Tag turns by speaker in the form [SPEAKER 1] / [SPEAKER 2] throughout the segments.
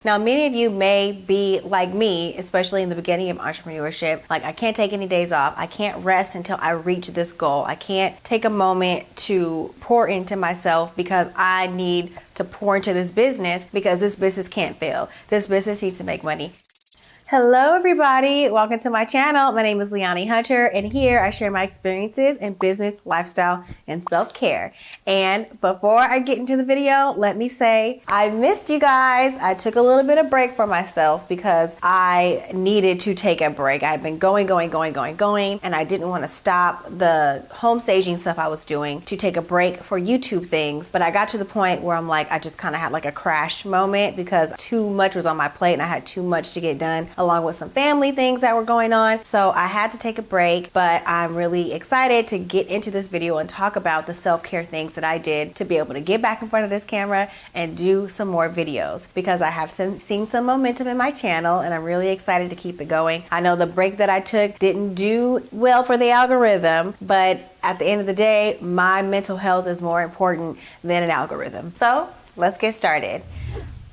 [SPEAKER 1] Now, many of you may be like me, especially in the beginning of entrepreneurship. Like, I can't take any days off. I can't rest until I reach this goal. I can't take a moment to pour into myself because I need to pour into this business because this business can't fail. This business needs to make money. Hello, everybody. Welcome to my channel. My name is Leonie Hunter, and here I share my experiences in business, lifestyle, and self-care. And before I get into the video, let me say I missed you guys. I took a little bit of break for myself because I needed to take a break. I've been going, and I didn't want to stop the home staging stuff I was doing to take a break for YouTube things. But I got to the point where I'm like, I just kind of had like a crash moment because too much was on my plate and I had too much to get done, along with some family things that were going on. So I had to take a break, but I'm really excited to get into this video and talk about the self-care things that I did to be able to get back in front of this camera and do some more videos because I have seen some momentum in my channel and I'm really excited to keep it going. I know the break that I took didn't do well for the algorithm, but at the end of the day, my mental health is more important than an algorithm. So let's get started.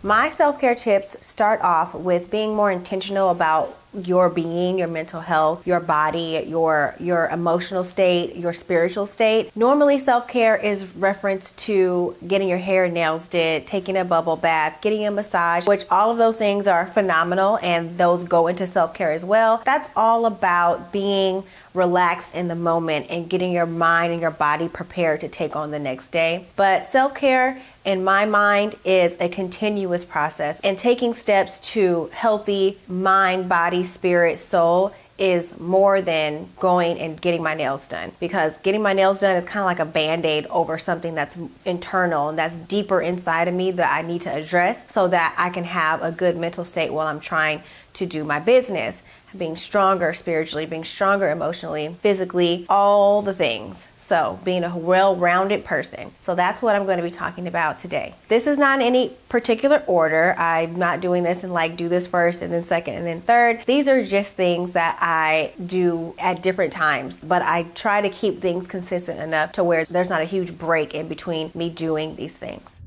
[SPEAKER 1] My self-care tips start off with being more intentional about your being, your mental health, your body, your emotional state, your spiritual state. Normally, self-care is referenced to getting your hair and nails did, taking a bubble bath, getting a massage, which all of those things are phenomenal and those go into self-care as well. That's all about being relaxed in the moment and getting your mind and your body prepared to take on the next day. But self-care, in my mind, is a continuous process, and taking steps to healthy mind, body, spirit, soul is more than going and getting my nails done, because getting my nails done is kind of like a band-aid over something that's internal and that's deeper inside of me that I need to address so that I can have a good mental state while I'm trying to do my business, being stronger spiritually, being stronger emotionally, physically, all the things. So being a well-rounded person. So that's what I'm going to be talking about today. This is not in any particular order. I'm not doing this and like do this first and then second and then third. These are just things that I do at different times, but I try to keep things consistent enough to where there's not a huge break in between me doing these things.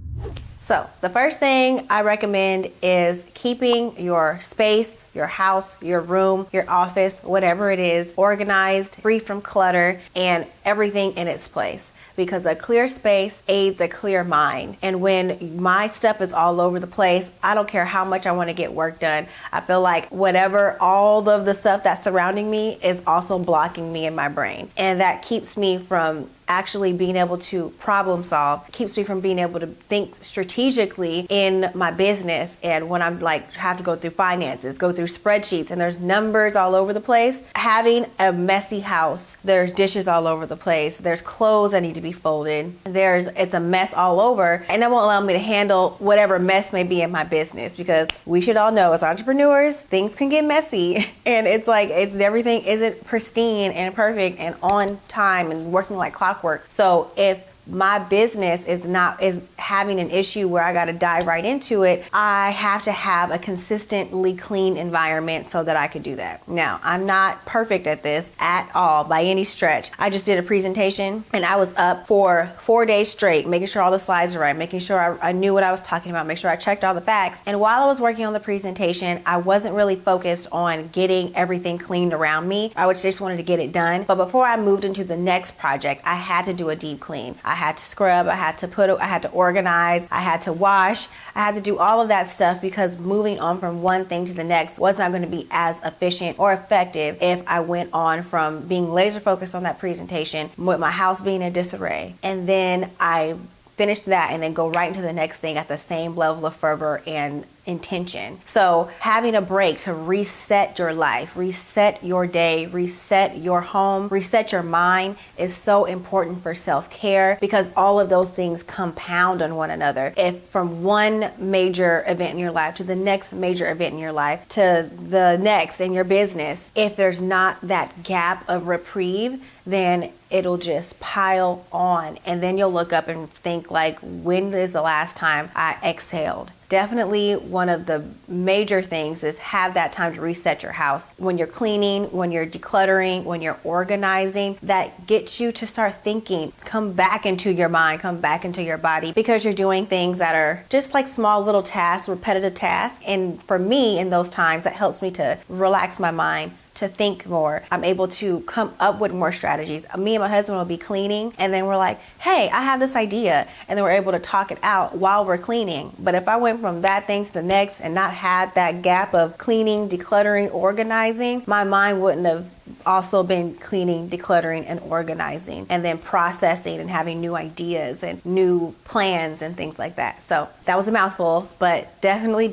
[SPEAKER 1] So the first thing I recommend is keeping your space, your house, your room, your office, whatever it is, organized, free from clutter, and everything in its place. Because a clear space aids a clear mind. And when my stuff is all over the place, I don't care how much I want to get work done. I feel like whatever, all of the stuff that's surrounding me is also blocking me in my brain. And that keeps me from actually being able to problem solve, keeps me from being able to think strategically in my business. And when I'm like, have to go through finances, go through spreadsheets, and there's numbers all over the place, having a messy house, there's dishes all over the place, there's clothes that need to be folded, it's a mess all over, and that won't allow me to handle whatever mess may be in my business, because we should all know as entrepreneurs, things can get messy, and it's like, everything isn't pristine and perfect and on time and working like clockwork. So if my business is having an issue where I got to dive right into it, I have to have a consistently clean environment so that I could do that. Now, I'm not perfect at this at all by any stretch. I just did a presentation and I was up for 4 days straight, making sure all the slides are right, making sure I knew what I was talking about, make sure I checked all the facts. And while I was working on the presentation, I wasn't really focused on getting everything cleaned around me. I just wanted to get it done. But before I moved into the next project, I had to do a deep clean. I had to scrub, I had to organize, I had to wash, I had to do all of that stuff, because moving on from one thing to the next was not going to be as efficient or effective if I went on from being laser focused on that presentation with my house being in disarray. And then I finish that and then go right into the next thing at the same level of fervor and intention. So having a break to reset your life, reset your day, reset your home, reset your mind is so important for self-care, because all of those things compound on one another. If from one major event in your life to the next major event in your life to the next in your business, if there's not that gap of reprieve, then it'll just pile on. And then you'll look up and think like, when is the last time I exhaled? definitely one of the major things is have that time to reset your house. When you're cleaning, when you're decluttering, when you're organizing, that gets you to start thinking, come back into your mind, come back into your body, because you're doing things that are just like small little tasks, repetitive tasks. And for me, in those times, that helps me to relax my mind, to think more. I'm able to come up with more strategies. Me and my husband will be cleaning, and then we're like, hey, I have this idea. And then we're able to talk it out while we're cleaning. But if I went from that thing to the next and not had that gap of cleaning, decluttering, organizing, my mind wouldn't have also been cleaning, decluttering, and organizing, and then processing and having new ideas and new plans and things like that. So that was a mouthful, but definitely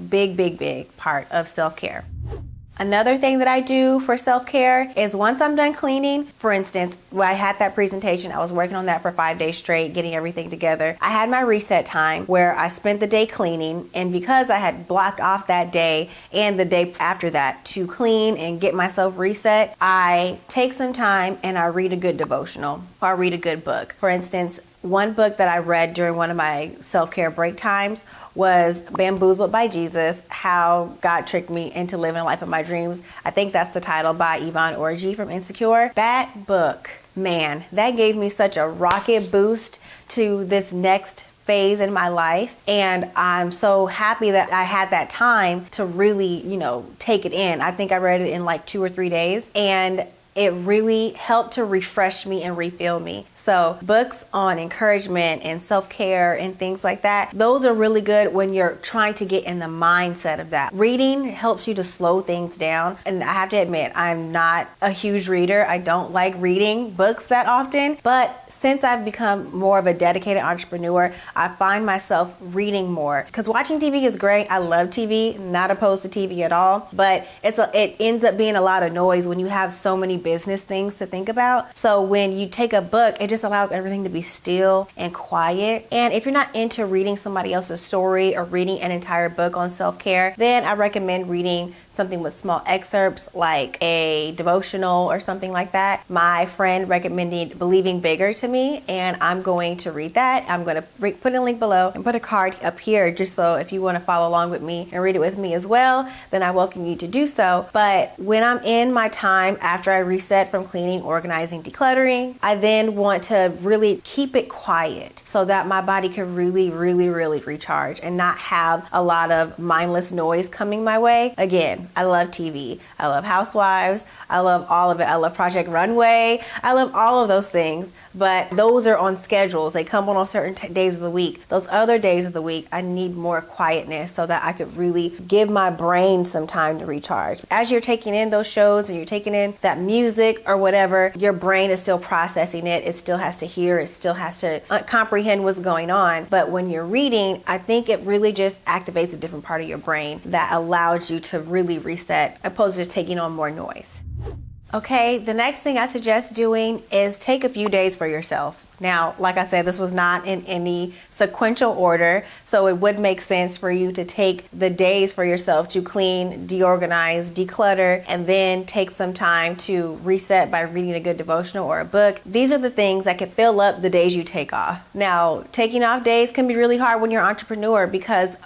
[SPEAKER 1] big part of self-care. Another thing that I do for self-care is once I'm done cleaning, for instance, when I had that presentation, I was working on that for 5 days straight, getting everything together. I had my reset time where I spent the day cleaning, and because I had blocked off that day and the day after that to clean and get myself reset, I take some time and I read a good devotional or I read a good book. For instance, one book that I read during one of my self-care break times was Bamboozled by Jesus, How God Tricked Me into Living a Life of My Dreams. I think that's the title, by Yvonne Orji from Insecure. That book, man, that gave me such a rocket boost to this next phase in my life. And I'm so happy that I had that time to really, take it in. I think I read it in like 2 or 3 days. And it really helped to refresh me and refill me. So books on encouragement and self-care and things like that, those are really good when you're trying to get in the mindset of that. Reading helps you to slow things down. And I have to admit, I'm not a huge reader. I don't like reading books that often. But since I've become more of a dedicated entrepreneur, I find myself reading more. Because watching TV is great. I love TV, not opposed to TV at all. But it ends up being a lot of noise when you have so many business things to think about. So when you take a book, it just allows everything to be still and quiet. And if you're not into reading somebody else's story or reading an entire book on self-care, then I recommend reading something with small excerpts like a devotional or something like that. My friend recommended Believing Bigger to me, and I'm going to read that. I'm going to put a link below and put a card up here just so if you want to follow along with me and read it with me as well, then I welcome you to do so. But when I'm in my time after I reset from cleaning, organizing, decluttering, I then want to really keep it quiet so that my body can really recharge and not have a lot of mindless noise coming my way. Again, I love TV. I love Housewives. I love all of it. I love Project Runway. I love all of those things, but those are on schedules. They come on certain days of the week. Those other days of the week, I need more quietness so that I could really give my brain some time to recharge. As you're taking in those shows and you're taking in that music or whatever, your brain is still processing it. It still has to hear. It still has to comprehend what's going on. But when you're reading, I think it really just activates a different part of your brain that allows you to really reset opposed to just taking on more noise. Okay, the next thing I suggest doing is take a few days for yourself. Now, like I said, this was not in any sequential order, so it would make sense for you to take the days for yourself to clean, deorganize, declutter, and then take some time to reset by reading a good devotional or a book. These are the things that can fill up the days you take off. Now, taking off days can be really hard when you're an entrepreneur because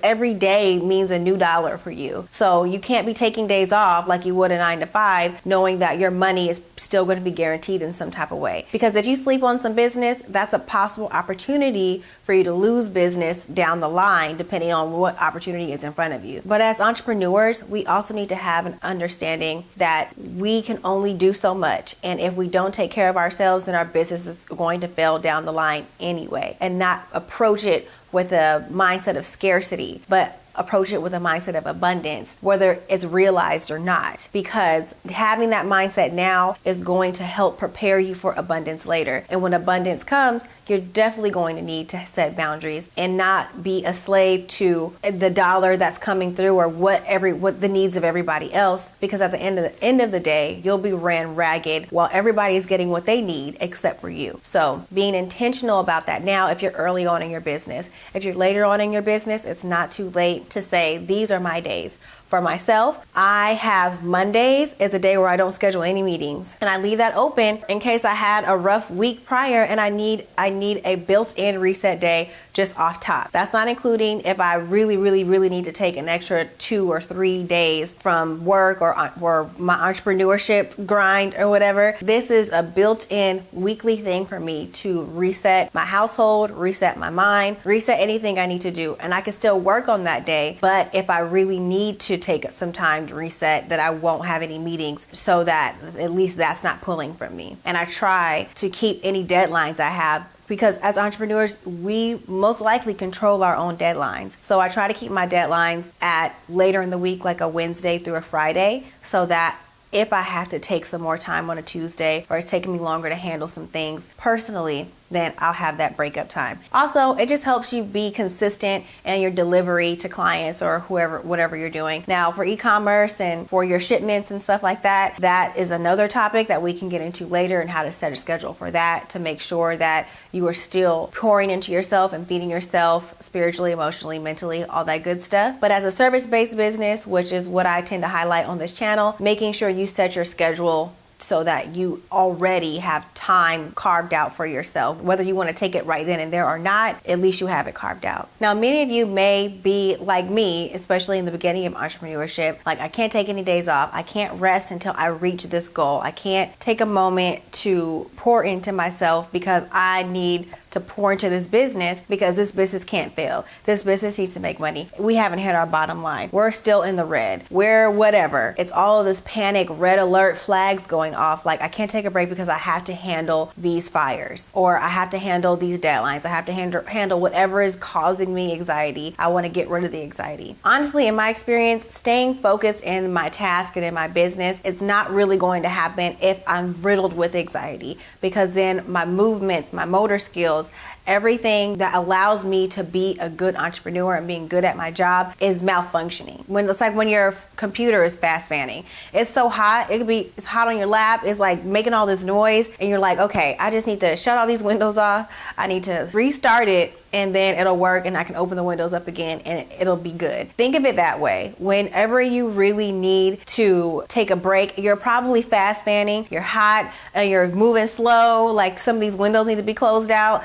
[SPEAKER 1] every day means a new dollar for you. So you can't be taking days off like you would a 9 to 5, knowing that your money is still going to be guaranteed in some type of way. Because if you sleep on some business, that's a possible opportunity for you to lose business down the line, depending on what opportunity is in front of you. But as entrepreneurs, we also need to have an understanding that we can only do so much. And if we don't take care of ourselves, then our business is going to fail down the line anyway, and not approach it with a mindset of scarcity, but approach it with a mindset of abundance, whether it's realized or not, because having that mindset now is going to help prepare you for abundance later. And when abundance comes, you're definitely going to need to set boundaries and not be a slave to the dollar that's coming through or what the needs of everybody else, because at the end of the day, you'll be ran ragged while everybody's getting what they need except for you. So being intentional about that now, if you're early on in your business. If you're later on in your business, it's not too late to say, these are my days. For myself, I have Mondays as a day where I don't schedule any meetings, and I leave that open in case I had a rough week prior and I need need a built-in reset day just off top. That's not including if I really need to take an extra 2 or 3 days from work or my entrepreneurship grind or whatever. This is a built-in weekly thing for me to reset my household, reset my mind, reset anything I need to do. And I can still work on that day, but if I really need to take some time to reset, that I won't have any meetings, so that at least that's not pulling from me. And I try to keep any deadlines I have, because as entrepreneurs, we most likely control our own deadlines. So I try to keep my deadlines at later in the week, like a Wednesday through a Friday, so that if I have to take some more time on a Tuesday, or it's taking me longer to handle some things personally, then I'll have that breakup time. Also, it just helps you be consistent in your delivery to clients or whoever, whatever you're doing. Now, for e-commerce and for your shipments and stuff like that, that is another topic that we can get into later, and how to set a schedule for that to make sure that you are still pouring into yourself and feeding yourself spiritually, emotionally, mentally, all that good stuff. But as a service-based business, which is what I tend to highlight on this channel, making sure you set your schedule so that you already have time carved out for yourself. Whether you want to take it right then and there or not, at least you have it carved out. Now, many of you may be like me, especially in the beginning of entrepreneurship, like, I can't take any days off. I can't rest until I reach this goal. I can't take a moment to pour into myself because I need to pour into this business, because this business can't fail. This business needs to make money. We haven't hit our bottom line. We're still in the red. We're whatever. It's all of this panic, red alert flags going off. Like, I can't take a break because I have to handle these fires, or I have to handle these deadlines. I have to handle whatever is causing me anxiety. I want to get rid of the anxiety. Honestly, in my experience, staying focused in my task and in my business, it's not really going to happen if I'm riddled with anxiety, because then my movements, my motor skills, everything that allows me to be a good entrepreneur and being good at my job is malfunctioning. It's like when your computer is fast fanning. It's so hot, it's hot on your lap, it's like making all this noise, and you're like, okay, I just need to shut all these windows off. I need to restart it, and then it'll work, and I can open the windows up again, and it'll be good. Think of it that way. Whenever you really need to take a break, you're probably fast fanning, you're hot, and you're moving slow, like some of these windows need to be closed out,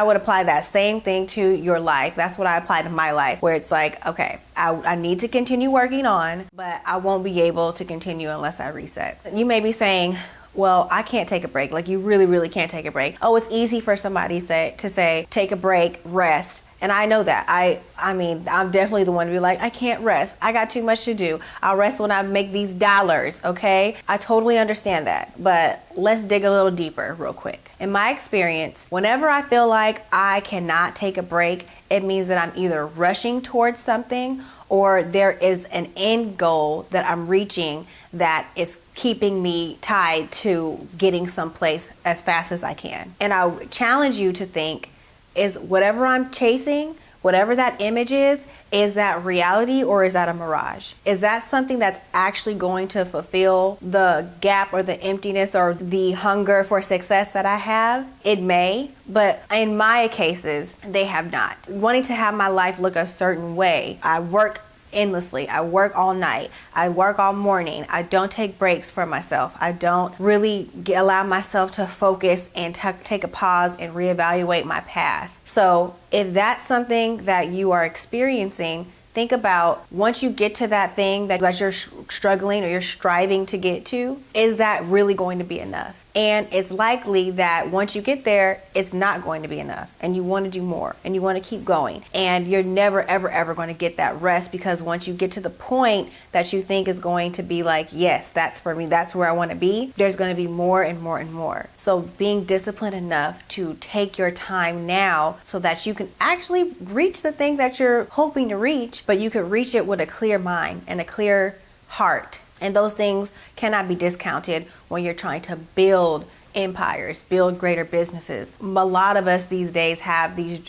[SPEAKER 1] I would apply that same thing to your life. That's what I apply to my life, where it's like, okay, I need to continue working on, but I won't be able to continue unless I reset. You may be saying, well, I can't take a break. Like, you really can't take a break. Oh, it's easy for somebody to say, take a break, rest. And I know that. I mean, I'm definitely the one to be like, I can't rest. I got too much to do. I'll rest when I make these dollars, okay? I totally understand that. But let's dig a little deeper real quick. In my experience, whenever I feel like I cannot take a break, it means that I'm either rushing towards something, or there is an end goal that I'm reaching that is keeping me tied to getting someplace as fast as I can. And I would challenge you to think, is whatever I'm chasing, whatever that image is that reality, or is that a mirage? Is that something that's actually going to fulfill the gap or the emptiness or the hunger for success that I have? It may, but in my cases, they have not. Wanting to have my life look a certain way, I work endlessly. I work all night. I work all morning. I don't take breaks for myself. I don't really allow myself to focus and take a pause and reevaluate my path. So if that's something that you are experiencing, think about, once you get to that thing that you're struggling or you're striving to get to, is that really going to be enough? And it's likely that once you get there, it's not going to be enough, and you want to do more, and you want to keep going, and you're never ever going to get that rest, because once you get to the point that you think is going to be like, yes, that's for me, that's where I want to be, there's going to be more and more and more. So being disciplined enough to take your time now so that you can actually reach the thing that you're hoping to reach, but you can reach it with a clear mind and a clear heart. And those things cannot be discounted when you're trying to build empires, build greater businesses. A lot of us these days have these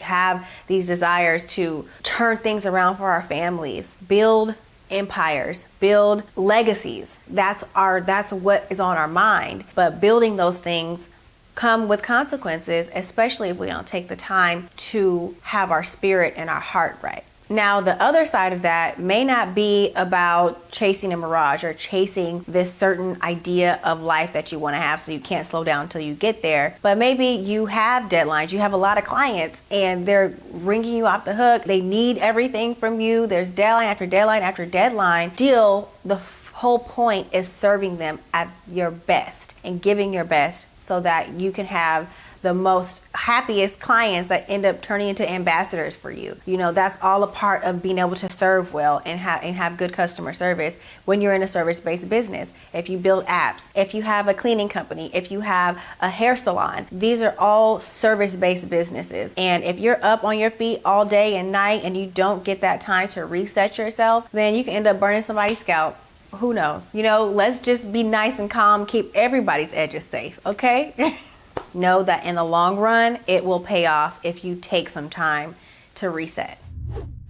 [SPEAKER 1] desires to turn things around for our families, build empires, build legacies. That's what is on our mind. But building those things come with consequences, especially if we don't take the time to have our spirit and our heart right. Now, the other side of that may not be about chasing a mirage or chasing this certain idea of life that you want to have, so you can't slow down until you get there. But maybe you have deadlines. You have a lot of clients and they're ringing you off the hook. They need everything from you. There's deadline after deadline after deadline. Still, the whole point is serving them at your best and giving your best so that you can have the most happiest clients that end up turning into ambassadors for you. You know, that's all a part of being able to serve well and have good customer service when you're in a service-based business. If you build apps, if you have a cleaning company, if you have a hair salon, these are all service-based businesses. And if you're up on your feet all day and night and you don't get that time to reset yourself, then you can end up burning somebody's scalp. Who knows? You know, let's just be nice and calm, keep everybody's edges safe, okay? Know that in the long run, it will pay off if you take some time to reset.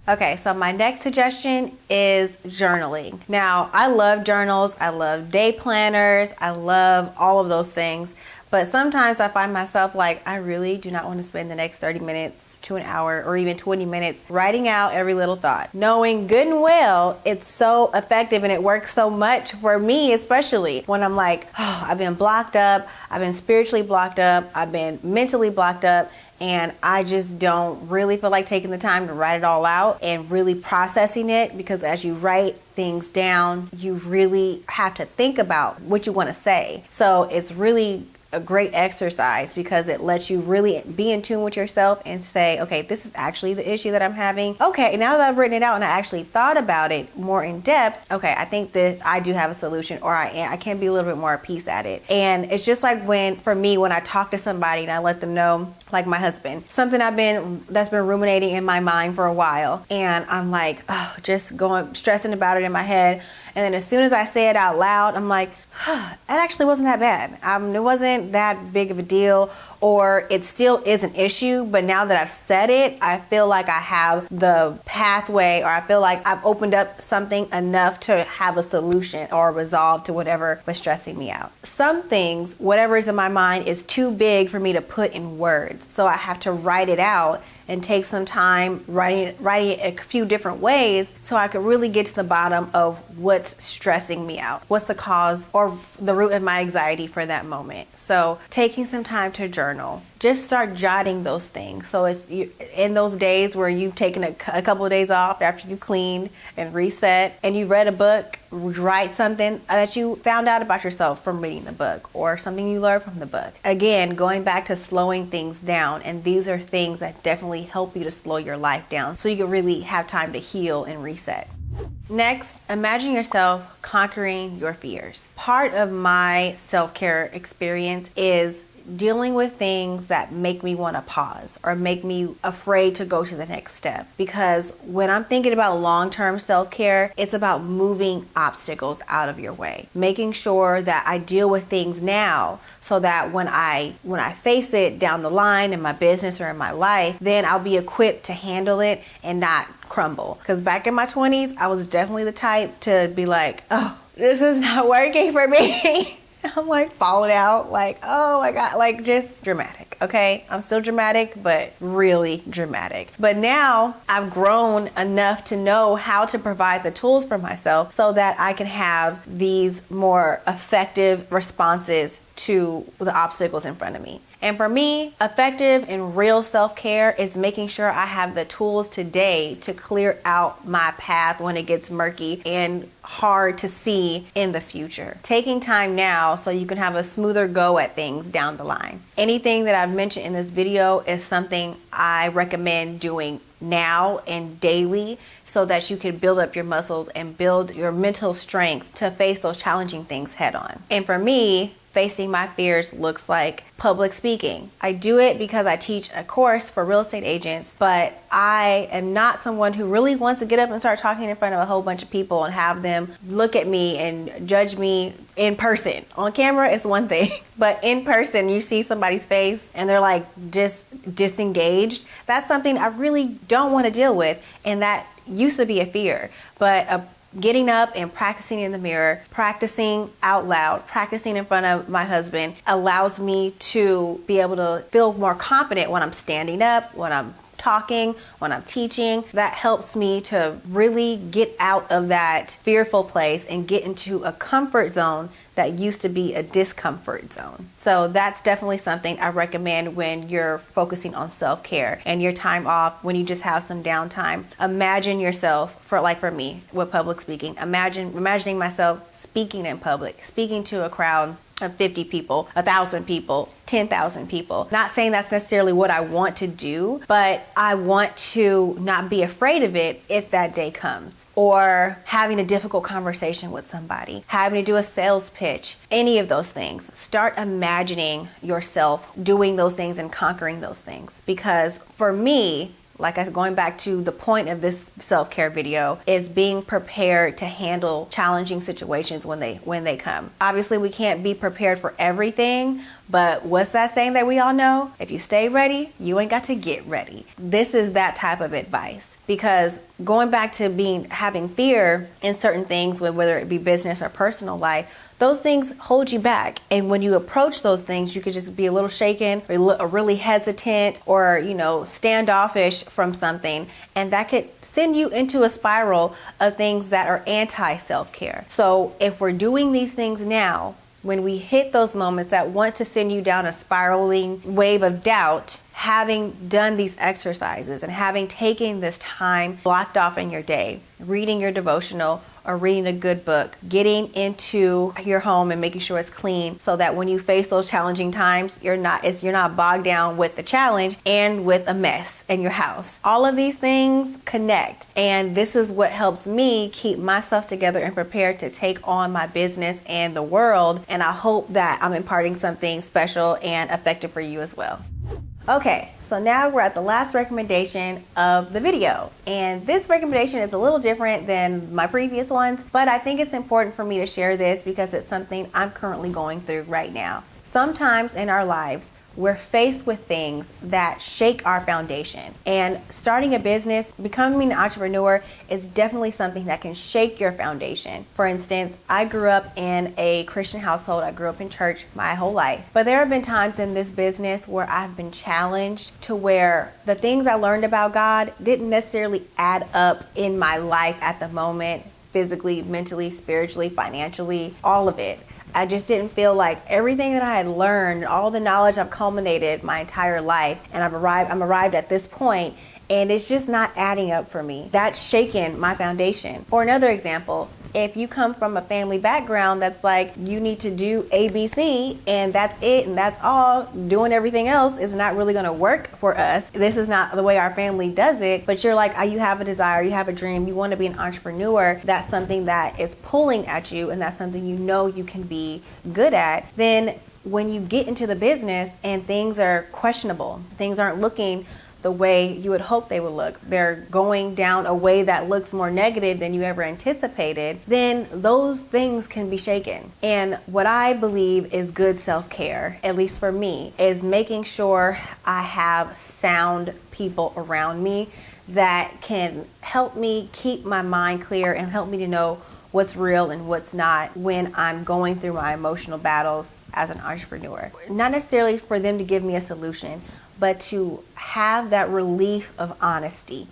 [SPEAKER 1] Okay, so my next suggestion is journaling. Now, I love journals, I love day planners, I love all of those things. But sometimes I find myself like, I really do not want to spend the next 30 minutes to an hour or even 20 minutes writing out every little thought. Knowing good and well, it's so effective and it works so much for me, especially when I'm like, oh, I've been blocked up, I've been spiritually blocked up, I've been mentally blocked up, and I just don't really feel like taking the time to write it all out and really processing it, because as you write things down, you really have to think about what you want to say. So it's really a great exercise because it lets you really be in tune with yourself and say, okay, this is actually the issue that I'm having. Okay, now that I've written it out and I actually thought about it more in depth, okay, I think that I do have a solution, or I can be a little bit more at peace at it. And it's just like for me, when I talk to somebody and I let them know, like my husband, something that's been ruminating in my mind for a while, and I'm like, oh, just stressing about it in my head. And then as soon as I say it out loud, I'm like, that actually wasn't that bad. It wasn't that big of a deal, or it still is an issue, but now that I've said it, I feel like I have the pathway, or I feel like I've opened up something enough to have a solution or a resolve to whatever was stressing me out. Some things, whatever is in my mind, is too big for me to put in words. So I have to write it out and take some time writing it a few different ways so I could really get to the bottom of what's stressing me out. What's the cause or the root of my anxiety for that moment. So taking some time to journal. Just start jotting those things. So it's in those days where you've taken a couple of days off after you cleaned and reset and you read a book, write something that you found out about yourself from reading the book or something you learned from the book. Again, going back to slowing things down. And these are things that definitely help you to slow your life down so you can really have time to heal and reset. Next, imagine yourself conquering your fears. Part of my self-care experience is dealing with things that make me want to pause or make me afraid to go to the next step. Because when I'm thinking about long-term self-care, it's about moving obstacles out of your way, making sure that I deal with things now so that when I face it down the line in my business or in my life, then I'll be equipped to handle it and not crumble. Because back in my 20s, I was definitely the type to be like, oh, this is not working for me. I'm like falling out, like, oh my God, like just dramatic, okay? I'm still dramatic, but really dramatic. But now I've grown enough to know how to provide the tools for myself so that I can have these more effective responses to the obstacles in front of me. And for me, effective and real self-care is making sure I have the tools today to clear out my path when it gets murky and hard to see in the future. Taking time now so you can have a smoother go at things down the line. Anything that I've mentioned in this video is something I recommend doing now and daily so that you can build up your muscles and build your mental strength to face those challenging things head on. And for me, facing my fears looks like public speaking. I do it because I teach a course for real estate agents, but I am not someone who really wants to get up and start talking in front of a whole bunch of people and have them look at me and judge me in person. On camera, it's one thing, but in person, you see somebody's face and they're like just disengaged. That's something I really don't want to deal with, and that used to be a fear, but getting up and practicing in the mirror, practicing out loud, practicing in front of my husband allows me to be able to feel more confident when I'm standing up, when I'm talking, when I'm teaching. That helps me to really get out of that fearful place and get into a comfort zone that used to be a discomfort zone. So that's definitely something I recommend when you're focusing on self-care and your time off, when you just have some downtime. Imagine yourself, for me with public speaking, imagining myself speaking in public, speaking to a crowd of 50 people, 1,000 people, 10,000 people. Not saying that's necessarily what I want to do, but I want to not be afraid of it if that day comes. Or having a difficult conversation with somebody, having to do a sales pitch, any of those things. Start imagining yourself doing those things and conquering those things. Because for me, going back to the point of this self-care video, is being prepared to handle challenging situations when they come. Obviously, we can't be prepared for everything, but what's that saying that we all know? If you stay ready, you ain't got to get ready. This is that type of advice, because going back to having fear in certain things, whether it be business or personal life, those things hold you back. And when you approach those things, you could just be a little shaken or really hesitant or, standoffish from something. And that could send you into a spiral of things that are anti-self-care. So if we're doing these things now, when we hit those moments that want to send you down a spiraling wave of doubt, having done these exercises and having taken this time blocked off in your day, reading your devotional or reading a good book, getting into your home and making sure it's clean so that when you face those challenging times, you're not bogged down with the challenge and with a mess in your house. All of these things connect, and this is what helps me keep myself together and prepared to take on my business and the world, and I hope that I'm imparting something special and effective for you as well. Okay, so now we're at the last recommendation of the video. And this recommendation is a little different than my previous ones, but I think it's important for me to share this because it's something I'm currently going through right now. Sometimes in our lives, we're faced with things that shake our foundation. And starting a business, becoming an entrepreneur is definitely something that can shake your foundation. For instance, I grew up in a Christian household. I grew up in church my whole life. But there have been times in this business where I've been challenged to where the things I learned about God didn't necessarily add up in my life at the moment, physically, mentally, spiritually, financially, all of it. I just didn't feel like everything that I had learned, all the knowledge I've culminated my entire life, and I'm arrived at this point, and it's just not adding up for me. That's shaken my foundation. For another example, if you come from a family background that's like, you need to do ABC and that's it and that's all, doing everything else is not really going to work for us. This is not the way our family does it, but you're like, you have a desire, you have a dream, you want to be an entrepreneur, that's something that is pulling at you and that's something you know you can be good at. Then when you get into the business and things are questionable, things aren't looking the way you would hope they would look, they're going down a way that looks more negative than you ever anticipated, then those things can be shaken. And what I believe is good self-care, at least for me, is making sure I have sound people around me that can help me keep my mind clear and help me to know what's real and what's not when I'm going through my emotional battles as an entrepreneur. Not necessarily for them to give me a solution, but to have that relief of honesty.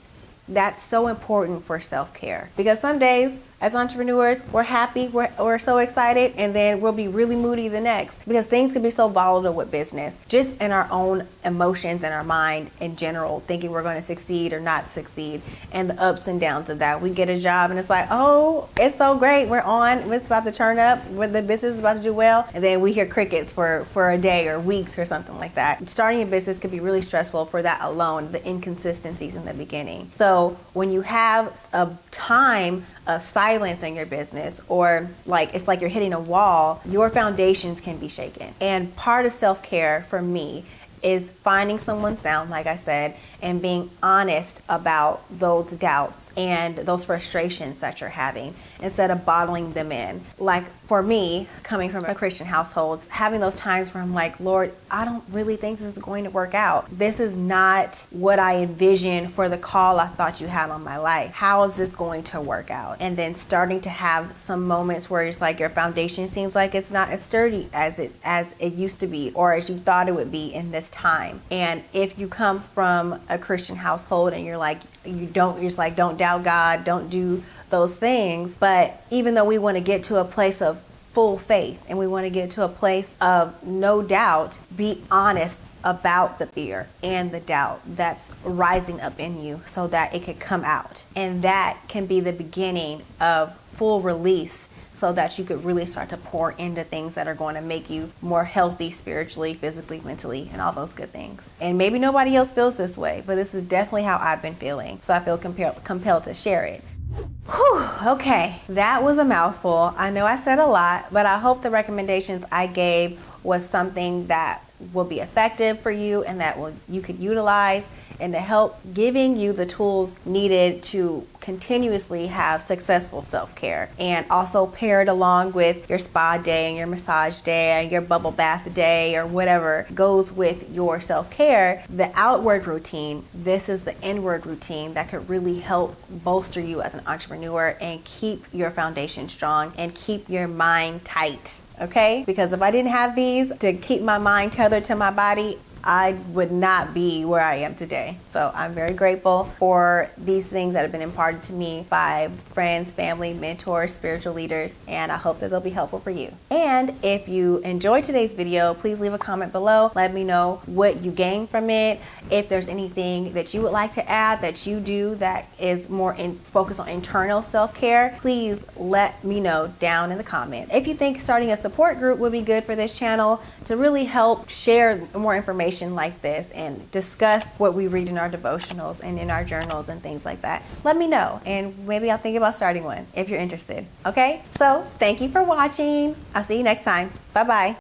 [SPEAKER 1] That's so important for self-care, because some days as entrepreneurs, we're happy, we're so excited, and then we'll be really moody the next, because things can be so volatile with business, just in our own emotions and our mind in general, thinking we're going to succeed or not succeed, and the ups and downs of that. We get a job and it's like, oh, it's so great, we're on, it's about to turn up, the business is about to do well, and then we hear crickets for a day or weeks or something like that. Starting a business can be really stressful for that alone, the inconsistencies in the beginning. So when you have a time of silence in your business, or it's like you're hitting a wall, your foundations can be shaken. And part of self-care for me is finding someone sound, like I said, and being honest about those doubts and those frustrations that you're having instead of bottling them in. Like for me, coming from a Christian household, having those times where I'm like, Lord, I don't really think this is going to work out. This is not what I envisioned for the call I thought you had on my life. How is this going to work out? And then starting to have some moments where it's like your foundation seems like it's not as sturdy as it used to be, or as you thought it would be in this time. And if you come from a Christian household and you're just like, don't doubt God, don't do those things. But even though we want to get to a place of full faith and we want to get to a place of no doubt, be honest about the fear and the doubt that's rising up in you so that it could come out. And that can be the beginning of full release so that you could really start to pour into things that are going to make you more healthy spiritually, physically, mentally, and all those good things. And maybe nobody else feels this way, but this is definitely how I've been feeling. So I feel compelled to share it. Whew, okay, that was a mouthful. I know I said a lot, but I hope the recommendations I gave was something that will be effective for you and that you could utilize and to help giving you the tools needed to continuously have successful self-care, and also paired along with your spa day and your massage day and your bubble bath day or whatever goes with your self-care. The outward routine, this is the inward routine that could really help bolster you as an entrepreneur and keep your foundation strong and keep your mind tight. Okay? Because if I didn't have these to keep my mind tethered to my body, I would not be where I am today. So I'm very grateful for these things that have been imparted to me by friends, family, mentors, spiritual leaders, and I hope that they'll be helpful for you. And if you enjoyed today's video, please leave a comment below. Let me know what you gained from it. If there's anything that you would like to add that you do that is more focused on internal self-care, please let me know down in the comments. If you think starting a support group would be good for this channel to really help share more information like this and discuss what we read in our devotionals and in our journals and things like that, let me know and maybe I'll think about starting one if you're interested. Okay, so thank you for watching. I'll see you next time. Bye bye.